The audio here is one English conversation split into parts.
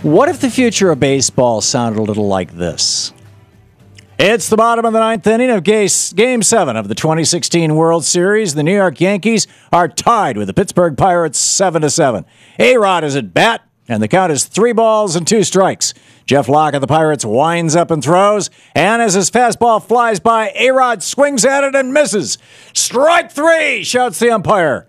What if the future of baseball sounded a little like this? It's the bottom of the ninth inning of Game 7 of the 2016 World Series. The New York Yankees are tied with the Pittsburgh Pirates 7-7. A-Rod is at bat, and the count is 3 balls and 2 strikes. Jeff Locke of the Pirates winds up and throws, and as his fastball flies by, A-Rod swings at it and misses. "Strike 3," shouts the umpire.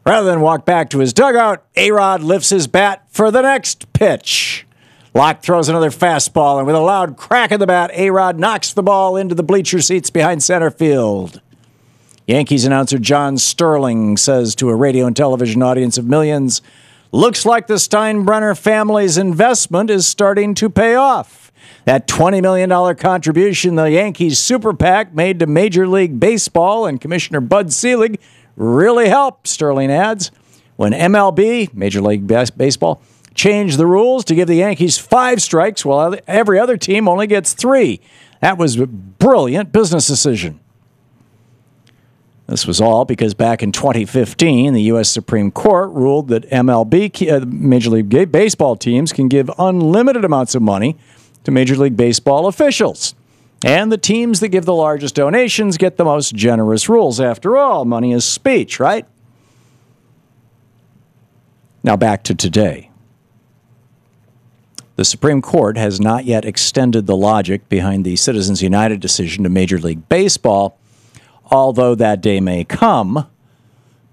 Rather than walk back to his dugout, A-Rod lifts his bat for the next pitch. Locke throws another fastball, and with a loud crack of the bat, A-Rod knocks the ball into the bleacher seats behind center field. Yankees announcer John Sterling says to a radio and television audience of millions, "Looks like the Steinbrenner family's investment is starting to pay off. That $20 million contribution the Yankees Super PAC made to Major League Baseball and Commissioner Bud Selig really helped," Sterling adds. When MLB, Major League Baseball, changed the rules to give the Yankees 5 strikes while every other team only gets 3. That was a brilliant business decision. This was all because back in 2015, the U.S. Supreme Court ruled that Major League Baseball teams can give unlimited amounts of money to Major League Baseball officials. And the teams that give the largest donations get the most generous rules. After all, money is speech, right? Now back to today. The Supreme Court has not yet extended the logic behind the Citizens United decision to Major League Baseball, although that day may come,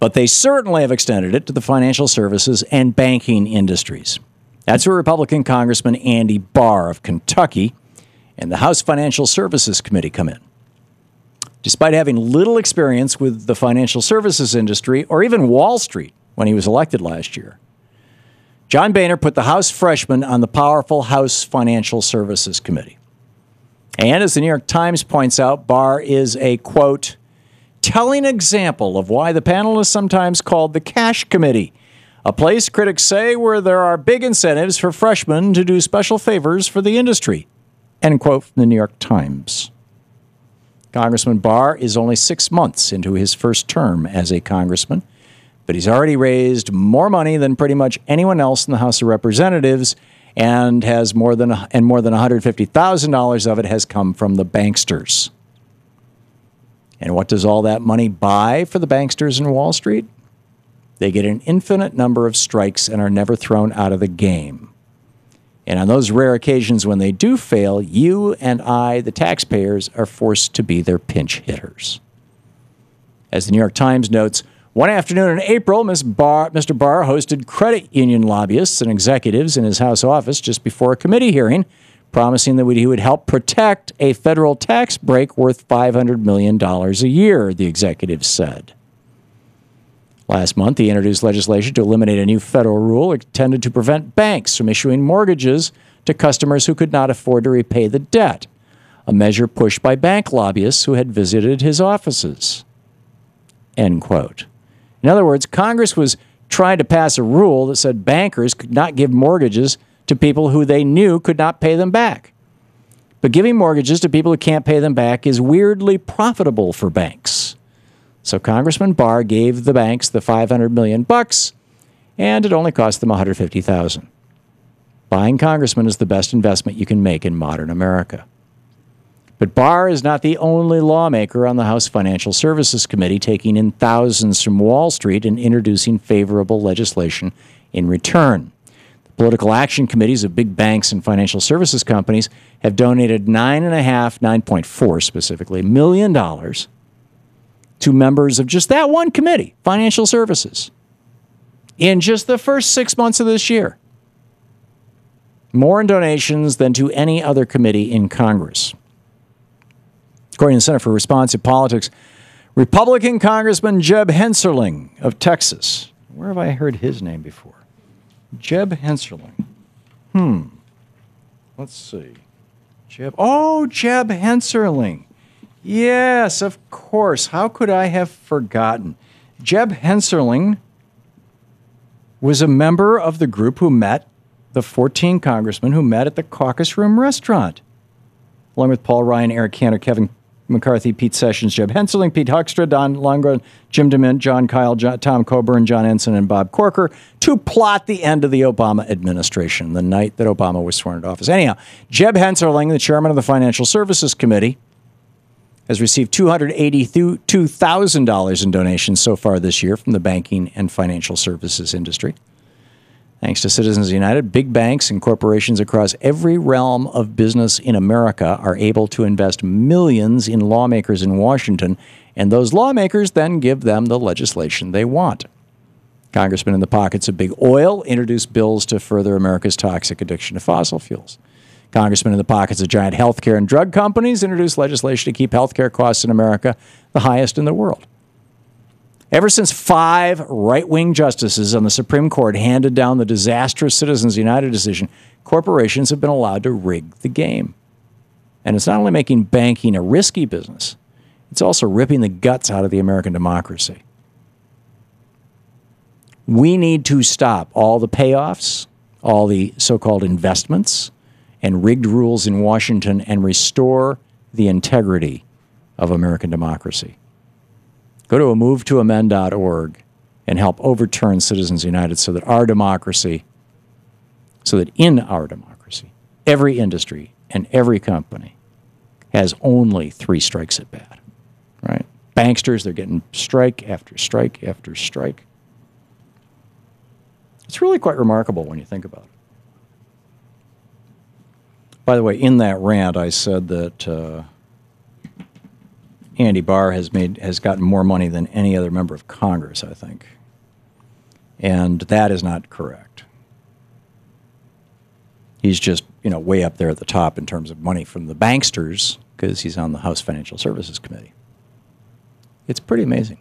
but they certainly have extended it to the financial services and banking industries. That's where Republican Congressman Andy Barr of Kentucky and the House Financial Services Committee come in. Despite having little experience with the financial services industry or even Wall Street when he was elected last year, John Boehner put the House freshman on the powerful House Financial Services Committee. And as the New York Times points out, Barr is a, quote, telling example of why the panel is sometimes called the Cash Committee, a place critics say where there are big incentives for freshmen to do special favors for the industry, end quote from the New York Times. Congressman Barr is only 6 months into his first term as a congressman, but he's already raised more money than pretty much anyone else in the House of Representatives, and has more than $150,000 of it has come from the banksters. And what does all that money buy for the banksters in Wall Street? They get an infinite number of strikes and are never thrown out of the game. And on those rare occasions when they do fail, you and I, the taxpayers, are forced to be their pinch hitters. As the New York Times notes, one afternoon in April, Mr. Barr hosted credit union lobbyists and executives in his House office just before a committee hearing, promising that he would help protect a federal tax break worth $500 million a year, the executives said. Last month, he introduced legislation to eliminate a new federal rule intended to prevent banks from issuing mortgages to customers who could not afford to repay the debt, a measure pushed by bank lobbyists who had visited his offices. End quote. In other words, Congress was trying to pass a rule that said bankers could not give mortgages to people who they knew could not pay them back. But giving mortgages to people who can't pay them back is weirdly profitable for banks. So Congressman Barr gave the banks the $500 million, and it only cost them $150,000. Buying congressmen is the best investment you can make in modern America. But Barr is not the only lawmaker on the House Financial Services Committee taking in thousands from Wall Street and introducing favorable legislation in return. The political action committees of big banks and financial services companies have donated $9.4 specifically, million dollars to members of just that one committee, financial services, in just the first 6 months of this year. More in donations than to any other committee in Congress. According to the Center for Responsive Politics, Republican Congressman Jeb Hensarling of Texas. Where have I heard his name before? Jeb Hensarling. Let's see. Jeb Hensarling. Yes, of course. How could I have forgotten? Jeb Hensarling was a member of the group who met, the 14 congressmen who met at the Caucus Room restaurant, along with Paul Ryan, Eric Cantor, Kevin McCarthy, Pete Sessions, Jeb Hensarling, Pete Huckstrom, Don Lundgren, Jim DeMint, John Kyle, Tom Coburn, John Ensign, and Bob Corker to plot the end of the Obama administration, the night that Obama was sworn into office. Anyhow, Jeb Hensarling, the chairman of the Financial Services Committee, has received $282,000 in donations so far this year from the banking and financial services industry. Thanks to Citizens United, big banks and corporations across every realm of business in America are able to invest millions in lawmakers in Washington, and those lawmakers then give them the legislation they want. Congressmen in the pockets of big oil introduce bills to further America's toxic addiction to fossil fuels. Congressmen in the pockets of giant healthcare and drug companies introduce legislation to keep healthcare costs in America the highest in the world. Ever since 5 right-wing justices on the Supreme Court handed down the disastrous Citizens United decision, corporations have been allowed to rig the game. And it's not only making banking a risky business, it's also ripping the guts out of the American democracy. We need to stop all the payoffs, all the so-called investments, and rigged rules in Washington and restore the integrity of American democracy. Go to movetoamend.org and help overturn Citizens United so that in our democracy, every industry and every company has only 3 strikes at bat, right? Banksters, they're getting strike after strike after strike. It's really quite remarkable when you think about it. By the way, in that rant, I said that Andy Barr has gotten more money than any other member of Congress, I think. And that is not correct. He's just, way up there at the top in terms of money from the banksters because he's on the House Financial Services Committee. It's pretty amazing.